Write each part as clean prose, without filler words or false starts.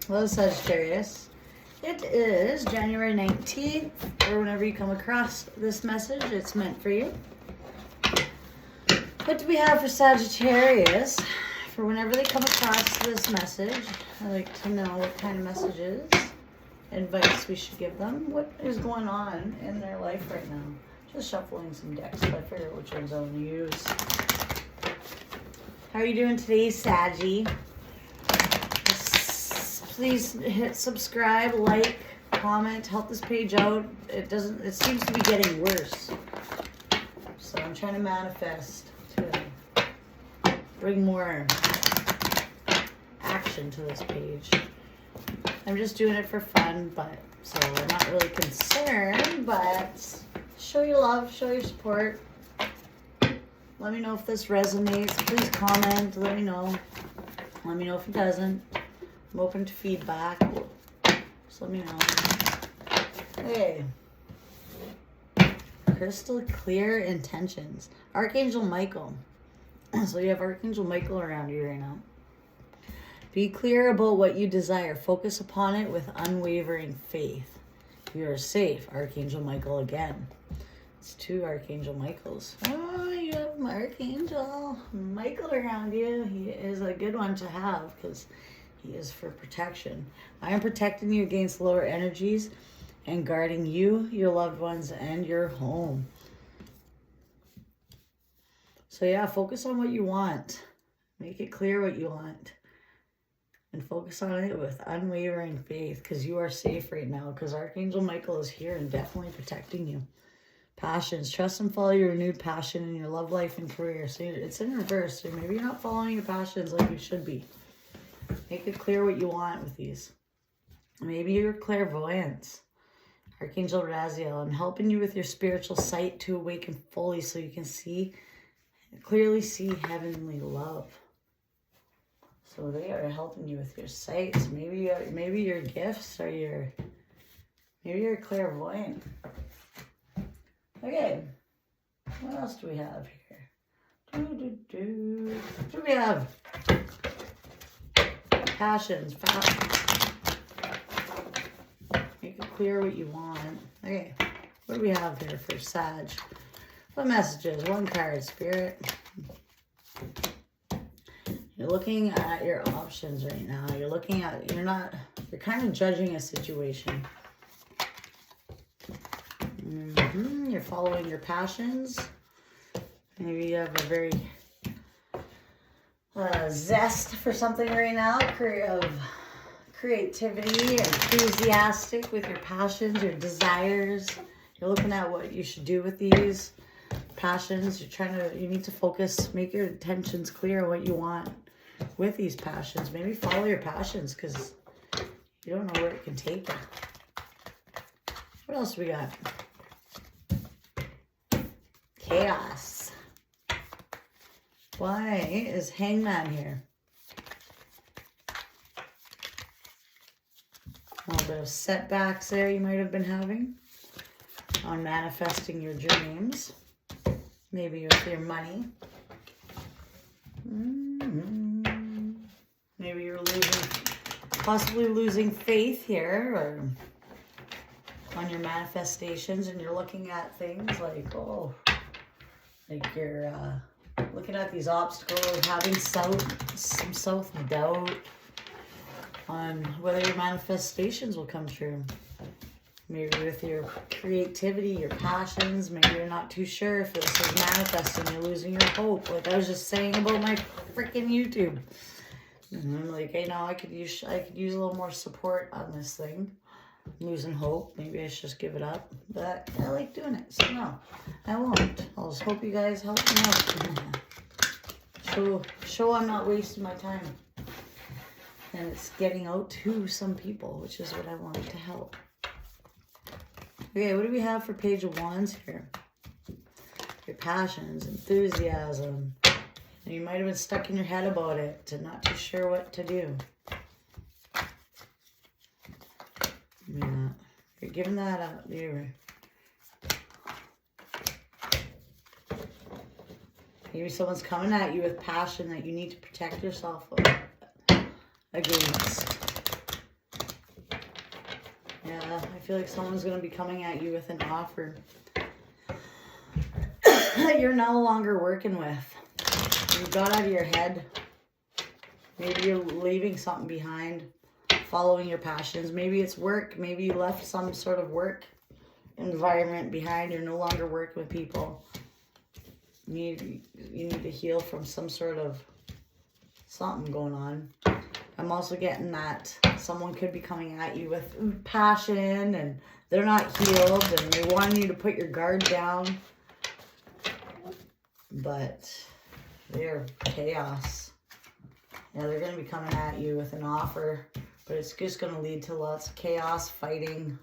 Hello, Sagittarius. It is January 19th, or whenever you come across this message, it's meant for you. What do we have for Sagittarius? For whenever they come across this message, I like to know what kind of messages, advice we should give them. What is going on in their life right now? Just shuffling some decks, so I figure out which ones I'm going to use. How are you doing today, Saggy? Please hit subscribe, like, comment, help this page out. It seems to be getting worse. So I'm trying to manifest to bring more action to this page. I'm just doing it for fun, so I'm not really concerned, but show your love, show your support. Let me know if this resonates. Please comment, let me know. Let me know if it doesn't. I'm open to feedback. Just let me know. Okay. Crystal clear intentions. Archangel Michael. So you have Archangel Michael around you right now. Be clear about what you desire. Focus upon it with unwavering faith. You are safe. Archangel Michael again. It's two Archangel Michaels. Oh, you have Archangel Michael around you. He is a good one to have because he is for protection. I am protecting you against lower energies and guarding you, your loved ones, and your home. So yeah, focus on what you want. Make it clear what you want. And focus on it with unwavering faith because you are safe right now because Archangel Michael is here and definitely protecting you. Passions. Trust and follow your renewed passion in your love life and career. So it's in reverse. So maybe you're not following your passions like you should be. Make it clear what you want with these. Maybe your clairvoyance. Archangel Raziel, I'm helping you with your spiritual sight to awaken fully so you can clearly see heavenly love. So they are helping you with your sight. So maybe your gifts or maybe you're clairvoyant. Okay. What else do we have here? What do we have? Passions. Make it clear what you want. Okay. What do we have here for Sag? What messages? One card, Spirit. You're looking at your options right now. You're kind of judging a situation. You're following your passions. Maybe you have a very zest for something right now, of creativity, enthusiastic with your passions, your desires. You're looking at what you should do with these passions. You need to focus, make your intentions clear what you want with these passions. Maybe follow your passions because you don't know where it can take you. What else do we got? Chaos. Why is Hangman here? A little bit of setbacks there you might have been having on manifesting your dreams. Maybe with your money. Maybe you're possibly losing faith here or on your manifestations, and you're looking at things like, you're looking at these obstacles, having some self-doubt on whether your manifestations will come true. Maybe with your creativity, your passions, maybe you're not too sure if this is manifesting, you're losing your hope. Like I was just saying about my freaking YouTube. And I'm like, I could use a little more support on this thing. I'm losing hope. Maybe I should just give it up. But I like doing it. So no, I won't. I'll just hope you guys help me out. Show I'm not wasting my time. And it's getting out to some people, which is what I want to help. Okay, what do we have for Page of Wands here? Your passions, enthusiasm. And you might have been stuck in your head about it and not too sure what to do. Yeah, you're giving that up. Maybe someone's coming at you with passion that you need to protect yourself against. I feel like someone's going to be coming at you with an offer that you're no longer working with. You got out of your head. Maybe you're leaving something behind, following your passions. Maybe it's work. Maybe you left some sort of work environment behind. You're no longer working with people. You need to heal from some sort of something going on. I'm also getting that someone could be coming at you with passion and they're not healed and they want you to put your guard down. But they're chaos. Yeah, they're going to be coming at you with an offer, but it's just going to lead to lots of chaos, fighting.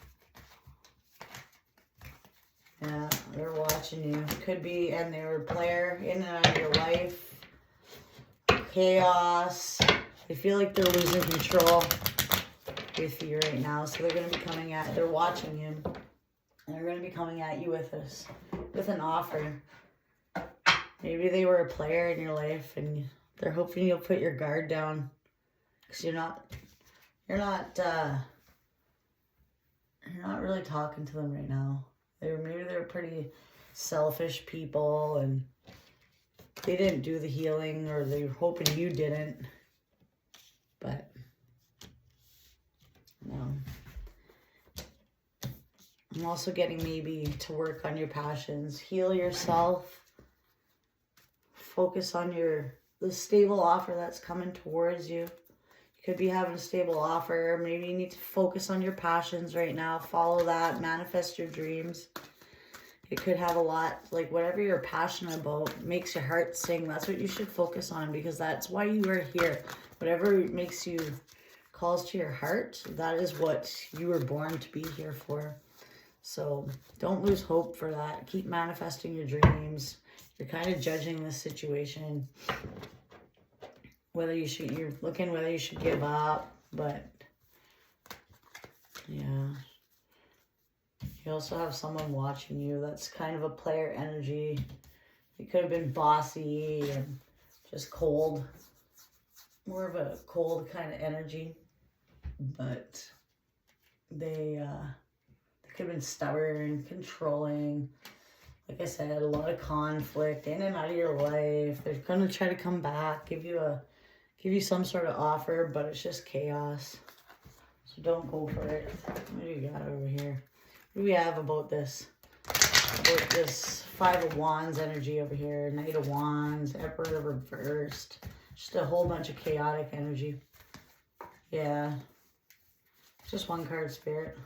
Yeah, they're watching you. Could be, and they're a player in and out of your life. Chaos. They feel like they're losing control with you right now, so they're going to be coming at, they're watching you. And they're going to be coming at you with an offer. Maybe they were a player in your life and they're hoping you'll put your guard down because you're not really talking to them right now. Maybe they're pretty selfish people and they didn't do the healing or they were hoping you didn't. But no. I'm also getting maybe to work on your passions. Heal yourself. Focus on the stable offer that's coming towards you. You could be having a stable offer. Maybe you need to focus on your passions right now. Follow that. Manifest your dreams. It could have a lot, like whatever you're passionate about, makes your heart sing. That's what you should focus on because that's why you are here. Whatever makes you, calls to your heart, that is what you were born to be here for. So don't lose hope for that. Keep manifesting your dreams. You're kind of judging this situation. You're looking whether you should give up, but yeah. You also have someone watching you. That's kind of a player energy. It could have been bossy and just cold. More of a cold kind of energy. But they could have been stubborn, controlling. Like I said, a lot of conflict in and out of your life. They're going to try to come back, give you some sort of offer, but it's just chaos. So don't go for it. What do you got over here? What do we have about this? About this Five of Wands energy over here. Knight of Wands, Emperor reversed. Just a whole bunch of chaotic energy. Yeah. Just one card, Spirit.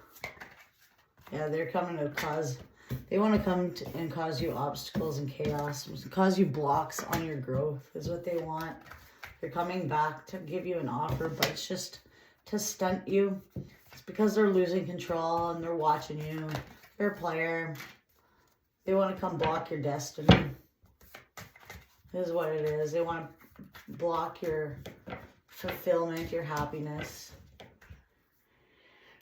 Yeah, they're coming to cause... They want to come and cause you obstacles and chaos. Cause you blocks on your growth is what they want. They're coming back to give you an offer, but it's just to stunt you. It's because they're losing control and they're watching you. They're a player. They want to come block your destiny. This is what it is. They want to block your fulfillment, your happiness.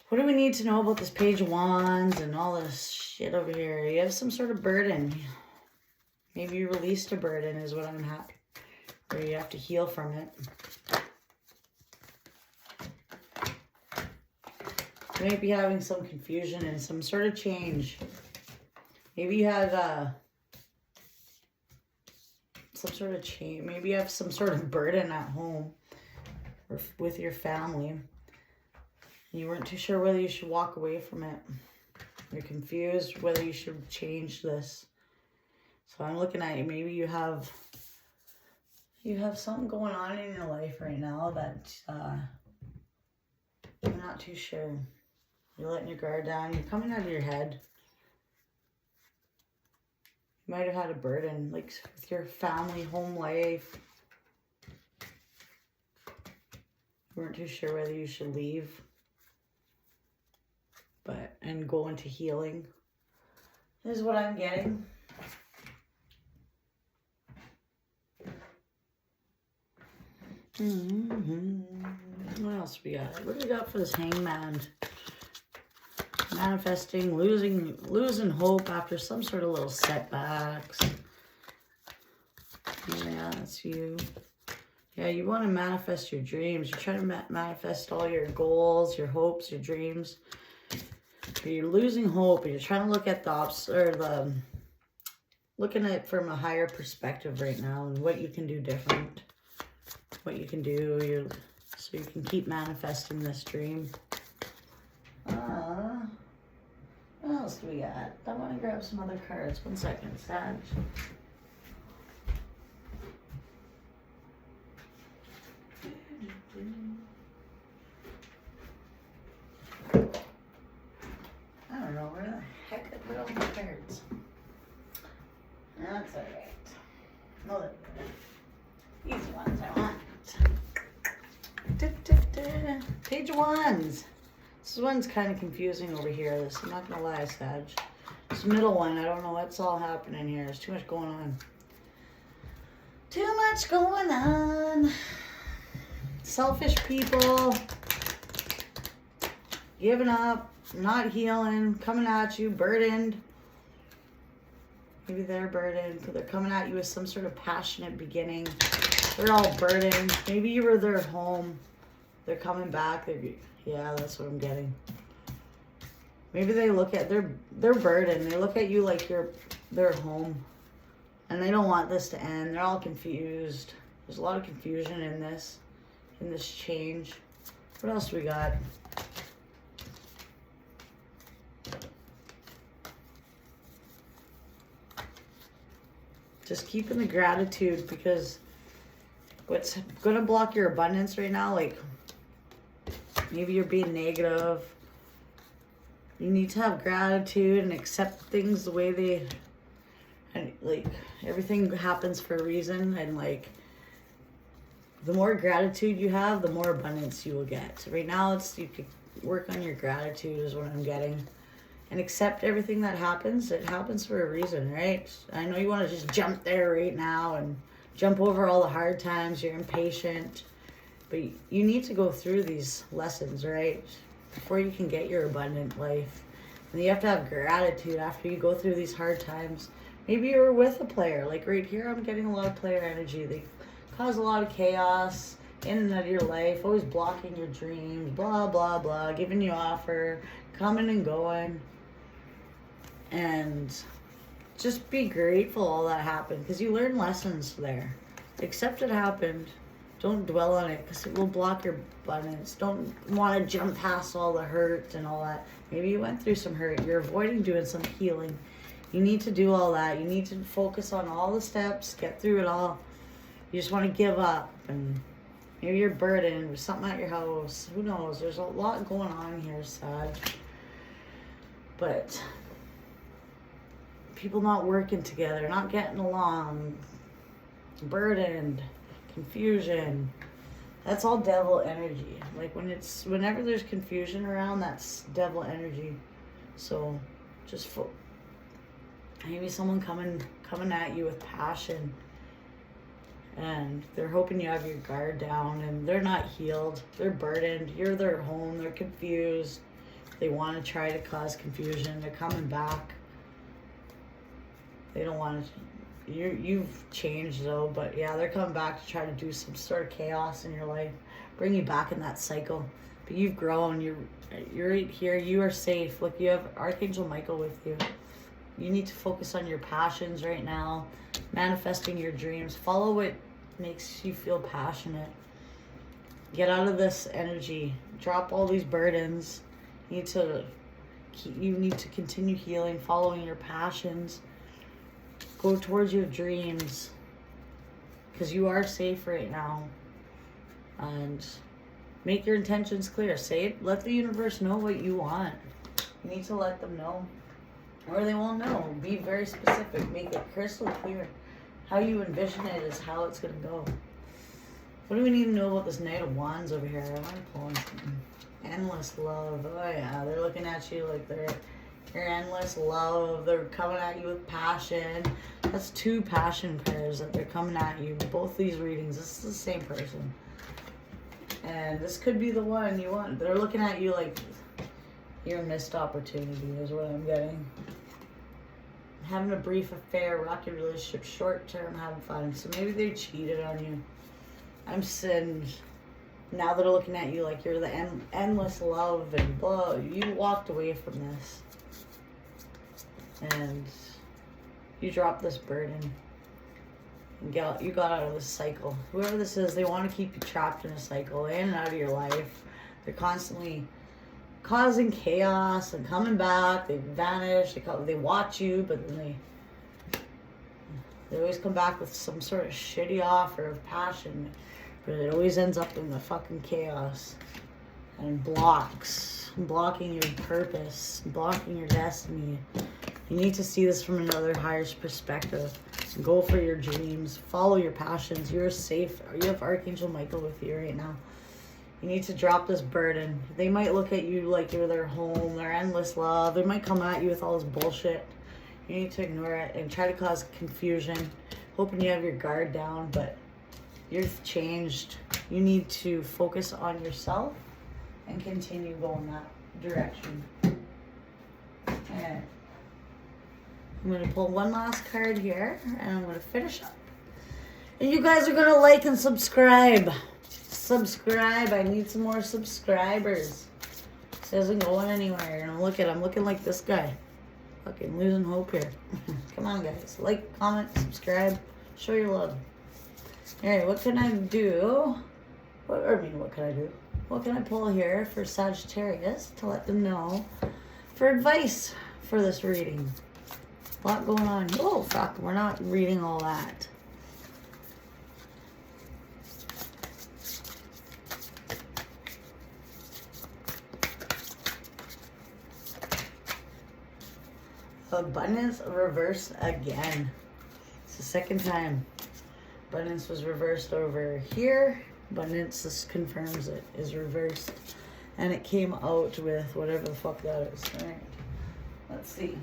What do we need to know about this Page of Wands and all this shit over here? You have some sort of burden. Maybe you released a burden is what I'm happy. Or you have to heal from it. You might be having some confusion and some sort of change. Maybe you had some sort of change. Maybe you have some sort of burden at home or with your family. You weren't too sure whether you should walk away from it. You're confused whether you should change this. So I'm looking at you. Maybe you have something going on in your life right now that you're not too sure. You're letting your guard down. You're coming out of your head. You might have had a burden, like with your family, home life. You weren't too sure whether you should leave. And go into healing. This is what I'm getting. What else we got? What do we got for this Hangman? Manifesting, losing hope after some sort of little setbacks. Yeah, that's you. Yeah, you want to manifest your dreams. You're trying to manifest all your goals, your hopes, your dreams. You're losing hope, and you're trying to look at looking at it from a higher perspective right now, and what you can do different, what you can do, so you can keep manifesting this dream. What else do we got? I want to grab some other cards. 1 second, Sag. I don't know where the heck I put all my cards. That's alright. No, these ones I want. Page 1s. This one's kind of confusing over here. I'm not gonna lie, Sag. This middle one, I don't know what's all happening here. There's too much going on. Too much going on. Selfish people. Giving up. Not healing. Coming at you. Burdened. Maybe they're burdened. They're coming at you with some sort of passionate beginning. They're all burdened. Maybe you were their home. They're coming back. Yeah, that's what I'm getting. Maybe they look at, they're burdened. They look at you like you're their home. And they don't want this to end. They're all confused. There's a lot of confusion in this change. What else we got? Just keeping the gratitude, because what's going to block your abundance right now, like maybe you're being negative. You need to have gratitude and accept things the way they, and like everything happens for a reason, and like the more gratitude you have, the more abundance you will get. So right now you could work on your gratitude is what I'm getting. And accept everything that happens. It happens for a reason, right? I know you want to just jump there right now and jump over all the hard times. You're impatient. But you need to go through these lessons, right? Before you can get your abundant life. And you have to have gratitude after you go through these hard times. Maybe you're with a player. Like right here, I'm getting a lot of player energy. They cause a lot of chaos in and out of your life. Always blocking your dreams. Blah, blah, blah. Giving you offer. Coming and going. And just be grateful all that happened, because you learn lessons there. Accept it happened. Don't dwell on it, because it will block your abundance. Don't want to jump past all the hurt and all that. Maybe you went through some hurt. You're avoiding doing some healing. You need to do all that. You need to focus on all the steps, get through it all. You just want to give up, and maybe you're burdened with something at your house. Who knows? There's a lot going on here, Sag. But people not working together, not getting along, burdened, confusion. That's all devil energy. Like whenever there's confusion around, that's devil energy. So just maybe someone coming at you with passion, and they're hoping you have your guard down, and they're not healed. They're burdened. You're their home. They're confused. They want to try to cause confusion. They're coming back. They don't want to. You've changed though, but yeah, they're coming back to try to do some sort of chaos in your life, bring you back in that cycle. But you've grown. You're right here. You are safe. Look, you have Archangel Michael with you. You need to focus on your passions right now, manifesting your dreams. Follow what makes you feel passionate. Get out of this energy. Drop all these burdens. You need to continue healing, following your passions. Go towards your dreams, because you are safe right now. And make your intentions clear. Say it. Let the universe know what you want. You need to let them know, or they won't know. Be very specific. Make it crystal clear. How you envision it is how it's going to go. What do we need to know about this Knight of Wands over here? I want to pull in something. Endless love. Oh yeah, they're looking at you like they're your endless love. They're coming at you with passion. That's 2 passion pairs that they're coming at you. Both these readings, this is the same person. And this could be the one you want. They're looking at you like your missed opportunity is what I'm getting. Having a brief affair, rocky relationship, short term, having fun. So maybe they cheated on you. I'm sitting Now they're looking at you like you're the endless love and blah. You walked away from this. And you dropped this burden. And you got out of this cycle. Whoever this is, they want to keep you trapped in a cycle, in and out of your life. They're constantly causing chaos and coming back. They vanish. They watch you, but then they always come back with some sort of shitty offer of passion. But it always ends up in the fucking chaos. And blocking your purpose, blocking your destiny. You need to see this from another higher perspective. Go for your dreams. Follow your passions. You're safe. You have Archangel Michael with you right now. You need to drop this burden. They might look at you like you're their home, their endless love. They might come at you with all this bullshit. You need to ignore it and try to cause confusion, hoping you have your guard down, but you're changed. You need to focus on yourself and continue going that direction. And I'm going to pull one last card here, and I'm going to finish up. And you guys are going to like and subscribe. Subscribe. I need some more subscribers. This isn't going anywhere. And I'm looking like this guy. Fucking losing hope here. Come on, guys. Like, comment, subscribe. Show your love. Alright, what can I do? What can I do? What can I pull here for Sagittarius to let them know for advice for this reading? A lot going on. Oh, fuck. We're not reading all that. Abundance reversed again. It's the second time. Abundance was reversed over here. Abundance, this confirms it, is reversed. And it came out with whatever the fuck that is. Alright. Let's see.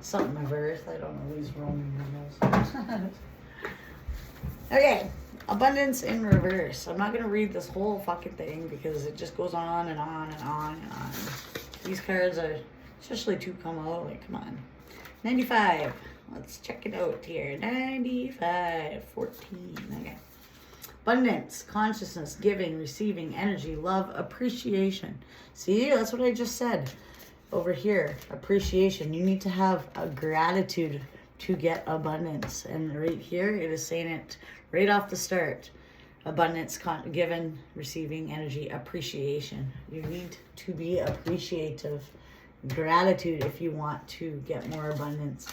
Something of earth. I don't know these Roman numerals. Okay. Abundance in reverse. I'm not going to read this whole fucking thing because it just goes on and on and on and on. These cards are, especially two come out, like, come on. 95. Let's check it out here. 95. 14. Okay. Abundance, consciousness, giving, receiving, energy, love, appreciation. See, that's what I just said. Over here, appreciation. You need to have a gratitude to get abundance. And right here, it is saying it right off the start. Abundance, given, receiving, energy, appreciation. You need to be appreciative. Gratitude if you want to get more abundance.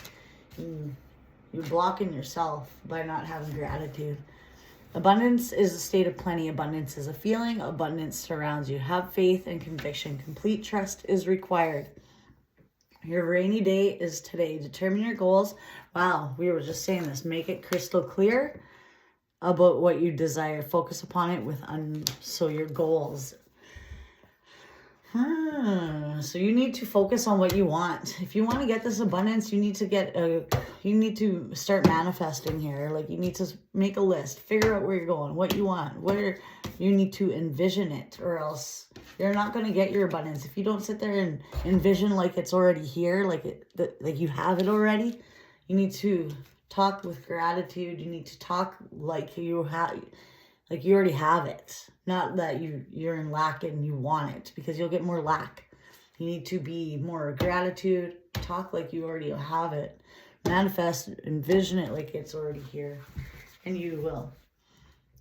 You're blocking yourself by not having gratitude. Abundance is a state of plenty. Abundance is a feeling. Abundance surrounds you. Have faith and conviction. Complete trust is required. Your rainy day is today. Determine your goals. Wow, we were just saying this. Make it crystal clear about what you desire. Focus upon it with so your goals. So you need to focus on what you want. If you want to get this abundance, you need to start manifesting here. Like, you need to make a list, figure out where you're going, what you want, where you need to envision it, or else you're not going to get your abundance. If you don't sit there and envision like it's already here, like you have it already, you need to talk with gratitude. You need to talk like you already have it. Not that you're in lack and you want it, because you'll get more lack. You need to be more gratitude. Talk like you already have it. Manifest, envision it like it's already here. And you will.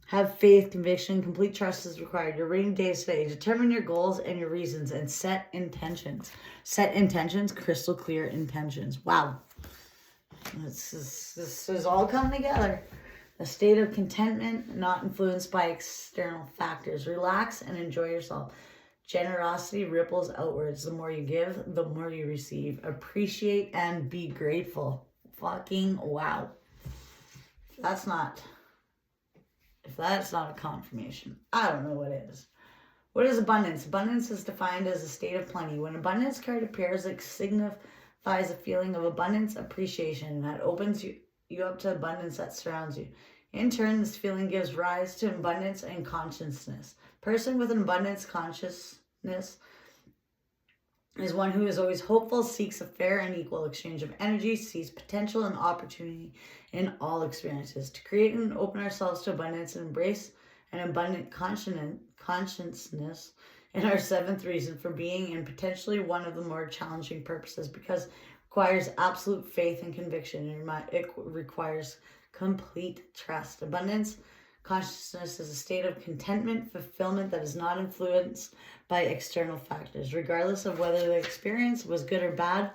Have faith, conviction, complete trust is required. Your rainy days today. Determine your goals and your reasons and set intentions. Set intentions, crystal clear intentions. Wow. This is all coming together. A state of contentment, not influenced by external factors. Relax and enjoy yourself. Generosity ripples outwards. The more you give, the more you receive. Appreciate and be grateful. Fucking wow. If that's not a confirmation, I don't know what is. What is abundance? Abundance is defined as a state of plenty. When abundance card appears, it signifies a feeling of abundance, appreciation that opens you up to abundance that surrounds you. In turn, this feeling gives rise to abundance and consciousness. Person with an abundance consciousness is one who is always hopeful, seeks a fair and equal exchange of energy, sees potential and opportunity in all experiences. To create and open ourselves to abundance and embrace an abundant consciousness in our seventh reason for being, and potentially one of the more challenging purposes, because it requires absolute faith and conviction. It requires complete trust. Abundance consciousness is a state of contentment, fulfillment that is not influenced by external factors, regardless of whether the experience was good or bad.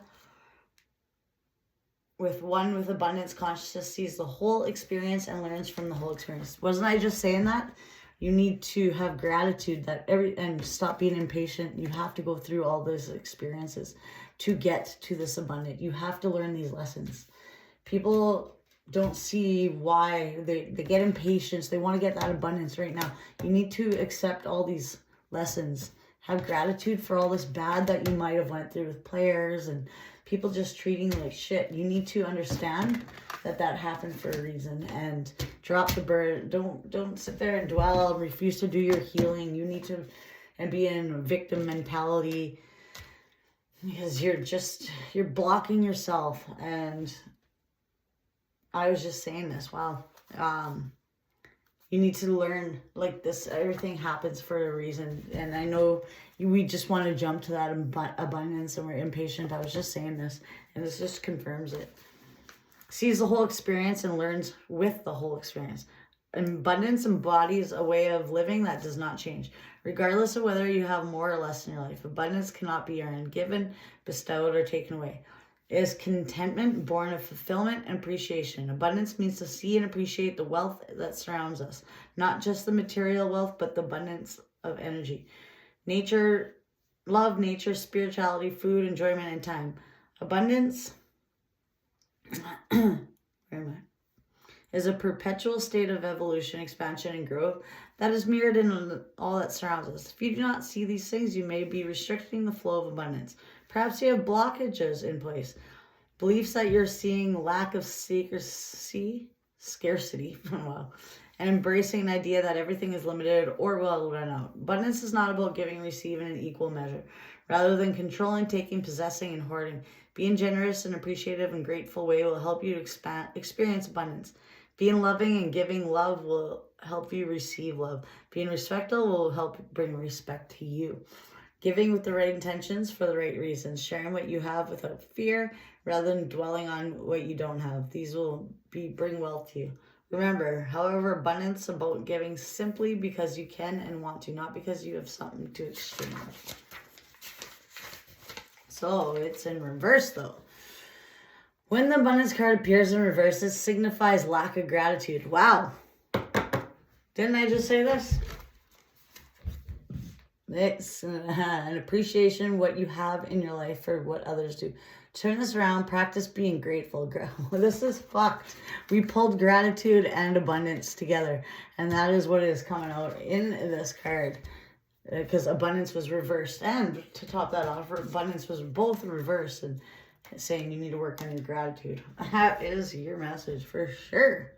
With abundance consciousness sees the whole experience and learns from the whole experience. Wasn't I just saying that? You need to have gratitude and stop being impatient. You have to go through all those experiences to get to this abundant. You have to learn these lessons. People don't see why they get impatient. They want to get that abundance right now. You need to accept all these lessons. Have gratitude for all this bad that you might have went through with players and people just treating you like shit. You need to understand that happened for a reason and drop the burden. Don't sit there and dwell and refuse to do your healing. You need to and be in a victim mentality, because you're blocking yourself. And I was just saying this. Wow. You need to learn, like, this, everything happens for a reason. And I know we just want to jump to that abundance and we're impatient. I was just saying this, and this just confirms it. Sees the whole experience and learns with the whole experience. Abundance embodies a way of living that does not change, regardless of whether you have more or less in your life. Abundance cannot be earned, given, bestowed, or taken away. It is contentment born of fulfillment and appreciation. Abundance means to see and appreciate the wealth that surrounds us, not just the material wealth, but the abundance of energy. Nature, love, nature, spirituality, food, enjoyment, and time. Abundance where am I? Is a perpetual state of evolution, expansion, and growth that is mirrored in all that surrounds us. If you do not see these things, you may be restricting the flow of abundance. Perhaps you have blockages in place. Beliefs that you're seeing lack of scarcity, wow, and embracing an idea that everything is limited or will run out. Abundance is not about giving and receiving in an equal measure, rather than controlling, taking, possessing, and hoarding. Being generous and appreciative and grateful way will help you experience abundance. Being loving and giving love will help you receive love. Being respectful will help bring respect to you. Giving with the right intentions for the right reasons. Sharing what you have without fear rather than dwelling on what you don't have. These will bring wealth to you. Remember, however, abundance about giving simply because you can and want to, not because you have something to exchange. So it's in reverse though. When the abundance card appears in reverse, it signifies lack of gratitude. Wow. Didn't I just say this? It's an appreciation what you have in your life for what others do. Turn this around. Practice being grateful. This is fucked. We pulled gratitude and abundance together. And that is what is coming out in this card. Because abundance was reversed. And to top that off, abundance was both reversed. And saying you need to work on your gratitude. That is your message for sure.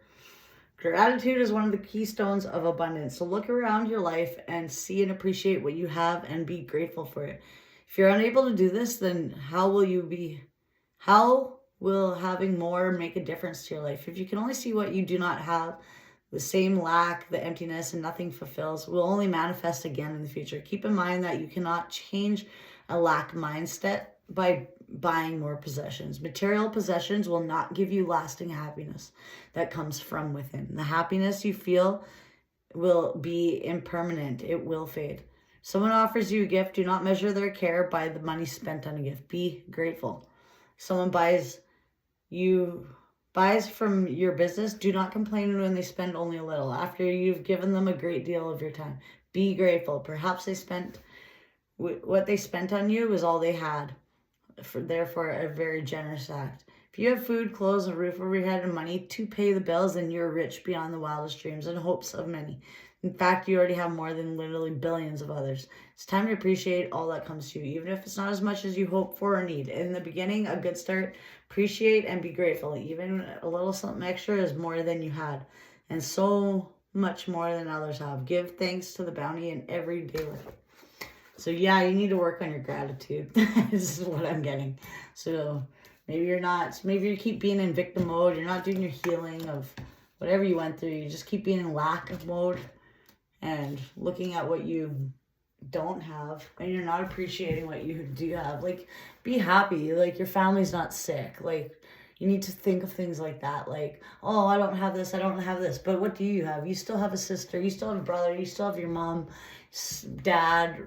Gratitude is one of the keystones of abundance. So look around your life and see and appreciate what you have and be grateful for it. If you're unable to do this, then how will having more make a difference to your life? If you can only see what you do not have, the same lack, the emptiness, and nothing fulfills will only manifest again in the future. Keep in mind that you cannot change a lack mindset by buying more possessions. Material possessions will not give you lasting happiness that comes from within. The happiness you feel will be impermanent. It will fade. Someone offers you a gift. Do not measure their care by the money spent on a gift. Be grateful. Someone buys from your business. Do not complain when they spend only a little. After you've given them a great deal of your time, be grateful. Perhaps what they spent on you was all they had. Therefore, a very generous act. If you have food, clothes, a roof over your head, and money to pay the bills, then you're rich beyond the wildest dreams and hopes of many. In fact, you already have more than literally billions of others. It's time to appreciate all that comes to you, even if it's not as much as you hope for or need. In the beginning, a good start. Appreciate and be grateful. Even a little something extra is more than you had, and so much more than others have. Give thanks to the bounty in everyday life. So yeah, you need to work on your gratitude. This is what I'm getting. So maybe you keep being in victim mode. You're not doing your healing of whatever you went through. You just keep being in lack of mode and looking at what you don't have, and you're not appreciating what you do have. Like, be happy. Like, your family's not sick. Like, you need to think of things like that. Like, oh, I don't have this, I don't have this. But what do you have? You still have a sister, you still have a brother, you still have your mom, dad.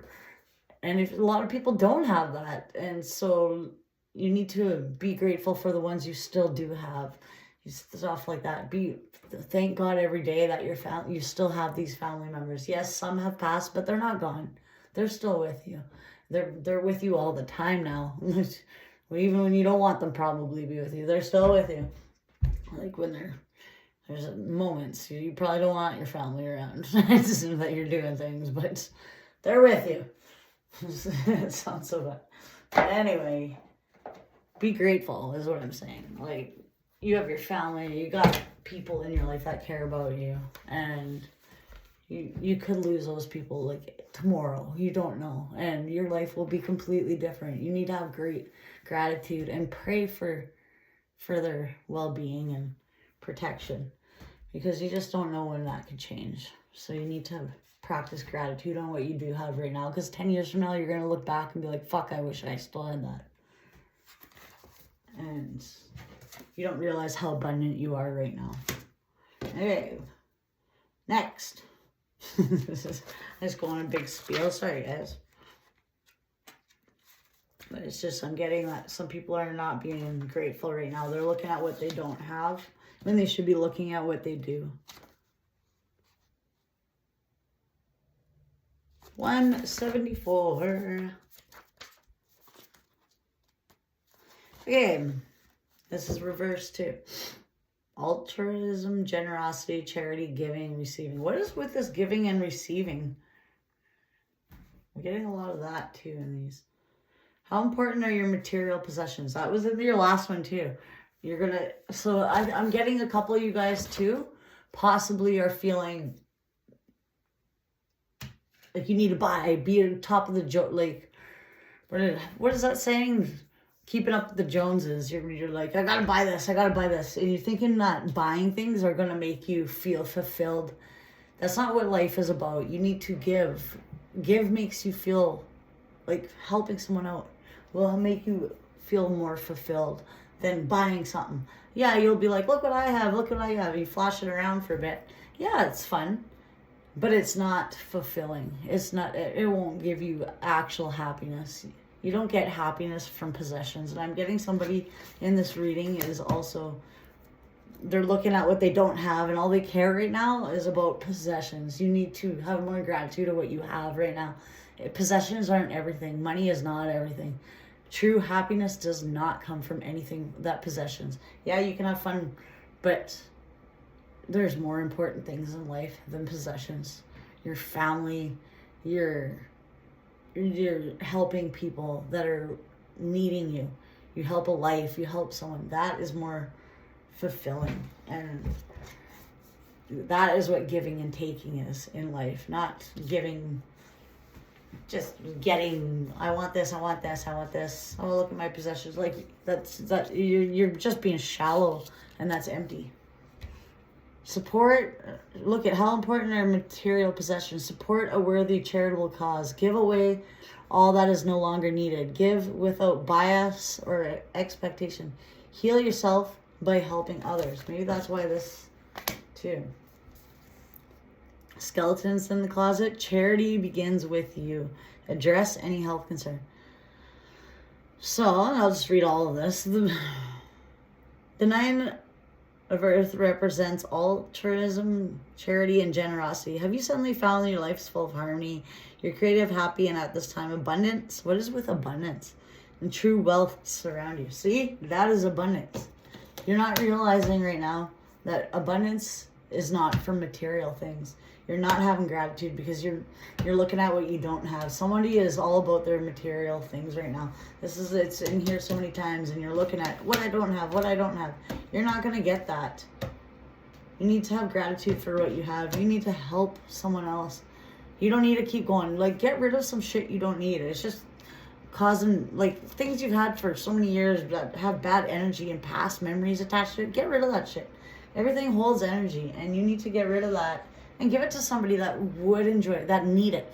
And if a lot of people don't have that, and so you need to be grateful for the ones you still do have. Stuff like that. Thank God every day that you still have these family members. Yes, some have passed, but they're not gone. They're still with you. They're with you all the time now. Even when you don't want them probably be with you, they're still with you. Like when there's moments you probably don't want your family around. It's just that you're doing things, but they're with you. It sounds so bad. But anyway, be grateful is what I'm saying. Like, you have your family, you got people in your life that care about you, and you could lose those people like tomorrow. You don't know, and your life will be completely different. You need to have great gratitude and pray for their well-being and protection, because you just don't know when that could change. So you need to practice gratitude on what you do have right now, because 10 years from now you're going to look back and be like, fuck, I wish I still had that. And you don't realize how abundant you are right now. Okay, next. I just go on a big spiel. Sorry, guys. But it's just, I'm getting that some people are not being grateful right now. They're looking at what they don't have when they should be looking at what they do. 174. Okay. This is reverse too. Altruism, generosity, charity, giving, receiving. What is with this giving and receiving? I'm getting a lot of that too in these. How important are your material possessions? That was in your last one too. So I'm getting a couple of you guys too, possibly are feeling like you need to be on top of the like, what is that saying? Keeping up with the Joneses. You're like, I gotta buy this, and you're thinking that buying things are gonna make you feel fulfilled. That's not what life is about. You need to give. Give makes you feel like helping someone out will make you feel more fulfilled than buying something. Yeah, you'll be like, look what I have, you flash it around for a bit. Yeah, it's fun, but it's not fulfilling. It won't give you actual happiness. You don't get happiness from possessions. And I'm getting somebody in this reading is also, they're looking at what they don't have, and all they care right now is about possessions. You need to have more gratitude of what you have right now. Possessions aren't everything. Money is not everything. True happiness does not come from anything that possessions. Yeah, you can have fun, but there's more important things in life than possessions. Your family, you're helping people that are needing you. You help a life, you help someone. That is more fulfilling. And that is what giving and taking is in life. Not giving, just getting, I want this. Oh, look at my possessions. Like, you're just being shallow, and that's empty. Support, look at how important are material possessions. Support a worthy charitable cause. Give away all that is no longer needed. Give without bias or expectation. Heal yourself by helping others. Maybe that's why this too. Skeletons in the closet. Charity begins with you. Address any health concern. So I'll just read all of this. The 9 of Earth represents altruism, charity, and generosity. Have you suddenly found that your life is full of harmony? You're creative, happy, and at this time, abundance. What is with abundance? And true wealth surround you. See, that is abundance. You're not realizing right now that abundance is not from material things. You're not having gratitude because you're looking at what you don't have. Somebody is all about their material things right now. It's in here so many times, and you're looking at what I don't have. You're not going to get that. You need to have gratitude for what you have. You need to help someone else. You don't need to keep going. Like, get rid of some shit you don't need. It's just causing, like, things you've had for so many years that have bad energy and past memories attached to it. Get rid of that shit. Everything holds energy, and you need to get rid of that and give it to somebody that would enjoy it, that need it.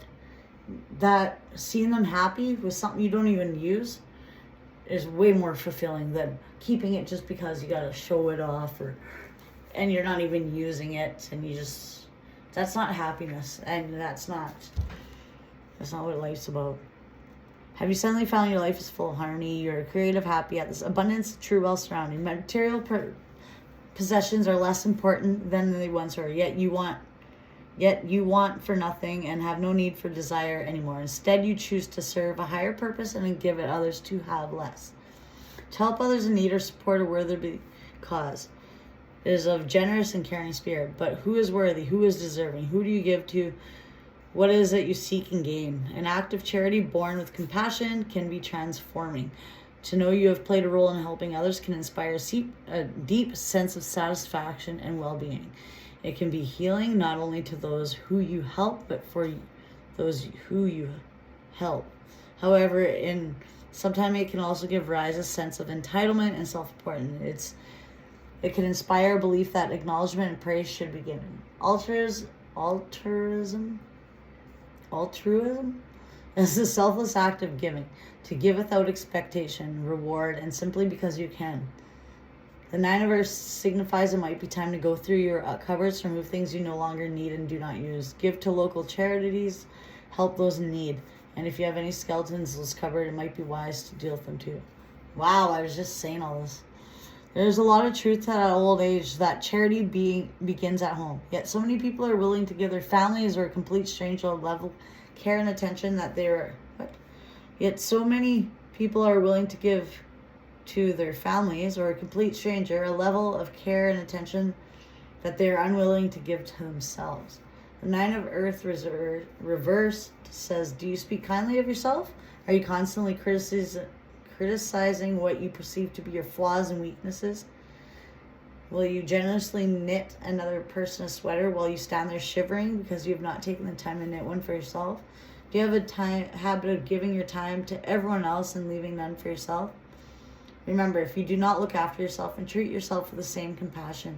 That seeing them happy with something you don't even use is way more fulfilling than keeping it just because you gotta show it off, and you're not even using it, and you just, that's not happiness, and that's not what life's about. Have you suddenly found your life is full of harmony? You're creative, happy, at this abundance, true, well surrounding. Material possessions are less important than they once were. Yet you want for nothing and have no need for desire anymore. Instead, you choose to serve a higher purpose and give it others to have less. To help others in need or support a worthy cause. It is of generous and caring spirit. But who is worthy? Who is deserving? Who do you give to? What is it you seek and gain? An act of charity born with can be transforming. To know you have played a role in helping others can inspire a deep sense of satisfaction and well-being. It can be healing not only to those who you help, but for those who you help. However, sometimes it can also give rise a sense of entitlement and self-importance. It can inspire a belief that acknowledgement and praise should be given. Altruism is the selfless act of giving, to give without expectation, reward, and simply because you can. The 9 of Earths signifies it might be time to go through your cupboards to remove things you no longer need and do not use. Give to local charities, help those in need. And if you have any skeletons in this cupboard, it might be wise to deal with them too. Wow, I was just saying all this. There's a lot of truth at old age that charity begins at home. Yet so many people are willing to give their families or a complete stranger a level care and attention that Yet so many people are willing to give to their families or a complete stranger a level of care and attention that they are unwilling to give to themselves. The 9 of Earth reversed says, do you speak kindly of yourself? Are you constantly criticizing what you perceive to be your flaws and weaknesses? Will you generously knit another person a sweater while you stand there shivering because you have not taken the time to knit one for yourself? Do you have a habit of giving your time to everyone else and leaving none for yourself? Remember, if you do not look after yourself and treat yourself with the same compassion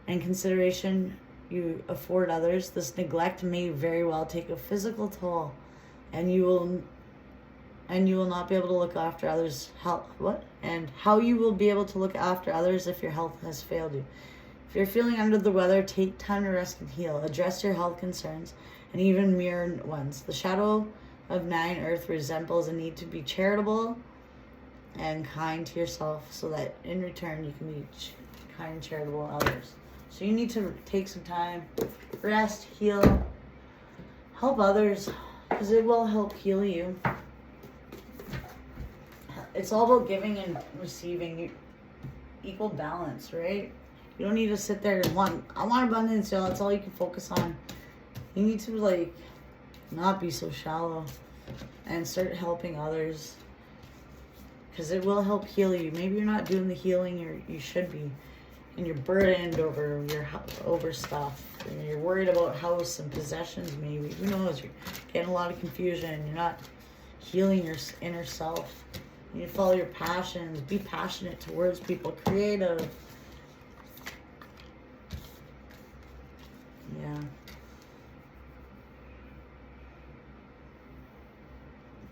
and consideration you afford others, this neglect may very well take a physical toll, and you will not be able to look after others. How you will be able to look after others if your health has failed you? If you're feeling under the weather, take time to rest and heal. Address your health concerns and even mirror ones. The shadow of 9 Earth resembles a need to be charitable and kind to yourself, so that in return you can be kind and charitable to others. So you need to take some time, rest, heal, help others, because it will help heal you. It's all about giving and receiving, equal balance, right? You don't need to sit there and I want abundance, y'all. That's all you can focus on. You need to not be so shallow and start helping others, because it will help heal you. Maybe you're not doing the healing you should be, and you're burdened over stuff, and you're worried about house and possessions. Maybe, who knows? You're getting a lot of confusion. You're not healing your inner self. You need to follow your passions. Be passionate towards people. Creative. Yeah.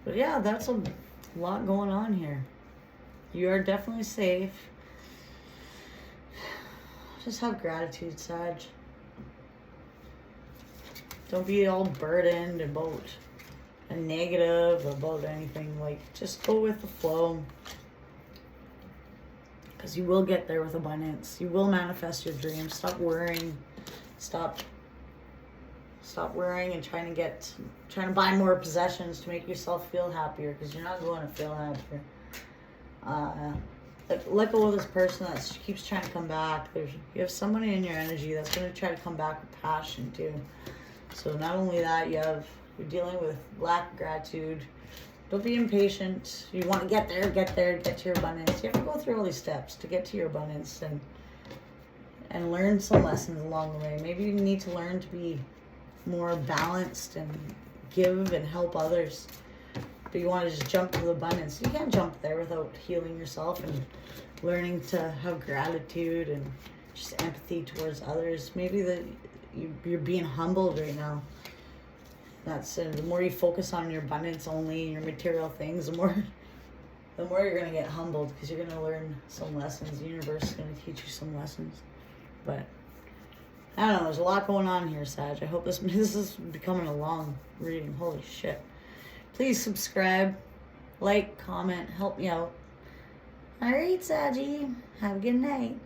But yeah, that's a lot going on here. You are definitely safe. Just have gratitude, Sag. Don't be all burdened about and negative about anything. Just go with the flow. Because you will get there with abundance. You will manifest your dreams. Stop worrying. Stop worrying and trying to buy more possessions to make yourself feel happier, because you're not going to feel happier. Let go of this person that keeps trying to come back. You have somebody in your energy that's going to try to come back with passion too. So not only that, you're dealing with lack of gratitude. Don't be impatient. You want to get to your abundance. You have to go through all these steps to get to your abundance and learn some lessons along the way. Maybe you need to learn to be more balanced and give and help others. But you want to just jump to the abundance. You can't jump there without healing yourself and learning to have gratitude and just empathy towards others. Maybe that you're being humbled right now. That's it. The more you focus on your abundance only, your material things, the more you're going to get humbled, because you're going to learn some lessons. The universe is going to teach you some lessons. But I don't know, there's a lot going on here, Sag. I hope this is becoming a long reading. Holy shit. Please subscribe, like, comment, help me out. Alright, Saggy. Have a good night.